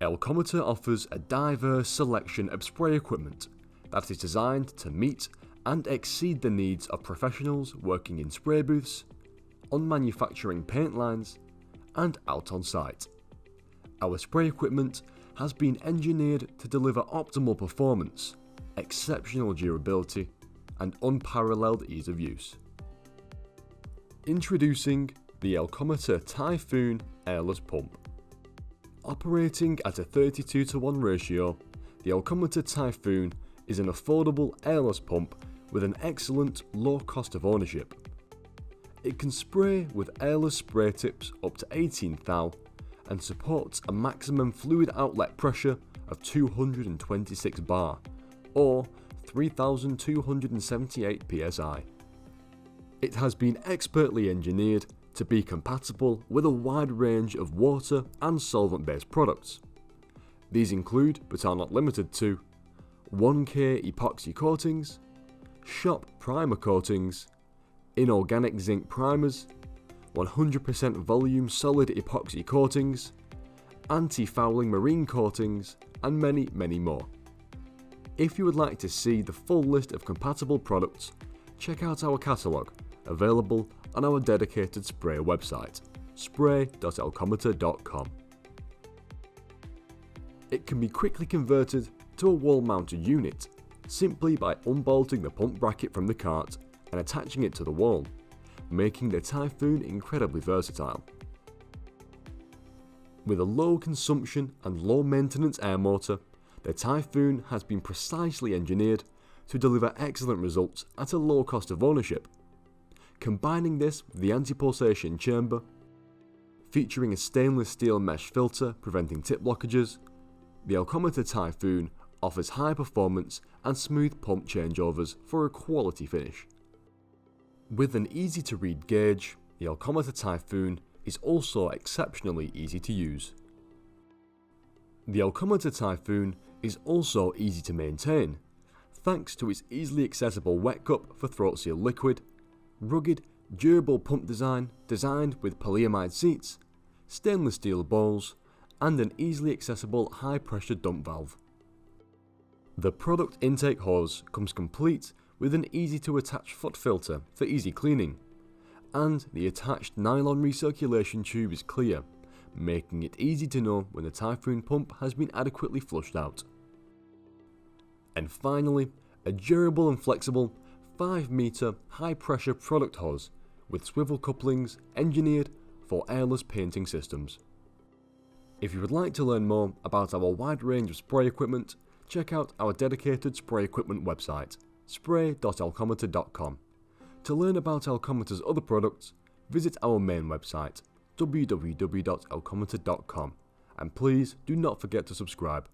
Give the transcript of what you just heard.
Elcometer offers a diverse selection of spray equipment that is designed to meet and exceed the needs of professionals working in spray booths, on manufacturing paint lines, and out on site. Our spray equipment has been engineered to deliver optimal performance, exceptional durability, and unparalleled ease of use. Introducing the Elcometer Typhoon Airless Pump. Operating at a 32:1 ratio, the Elcometer Typhoon is an affordable airless pump with an excellent low cost of ownership. It can spray with airless spray tips up to 18 thou and supports a maximum fluid outlet pressure of 226 bar or 3,278 psi. It has been expertly engineered to be compatible with a wide range of water and solvent-based products. These include, but are not limited to, 1K epoxy coatings, shop primer coatings, inorganic zinc primers, 100% volume solid epoxy coatings, anti-fouling marine coatings, and many, many more. If you would like to see the full list of compatible products, check out our catalogue, available on our dedicated spray website, spray.elcometer.com. It can be quickly converted to a wall-mounted unit simply by unbolting the pump bracket from the cart and attaching it to the wall, making the Typhoon incredibly versatile. With a low consumption and low maintenance air motor, the Typhoon has been precisely engineered to deliver excellent results at a low cost of ownership. Combining this with the Anti-Pulsation Chamber, featuring a stainless steel mesh filter preventing tip blockages, the Elcometer Typhoon offers high performance and smooth pump changeovers for a quality finish. With an easy to read gauge, the Elcometer Typhoon is also exceptionally easy to use. The Elcometer Typhoon is also easy to maintain, thanks to its easily accessible wet cup for throat seal liquid, rugged, durable pump design designed with polyamide seats, stainless steel bowls, and an easily accessible high pressure dump valve. The product intake hose comes complete with an easy to attach foot filter for easy cleaning, and the attached nylon recirculation tube is clear, making it easy to know when the Typhoon pump has been adequately flushed out. And finally, a durable and flexible 5-meter high pressure product hose with swivel couplings engineered for airless painting systems. If you would like to learn more about our wide range of spray equipment, check out our dedicated spray equipment website, spray.elcometer.com. To learn about Elcometer's other products, visit our main website, www.elcometer.com, and please do not forget to subscribe.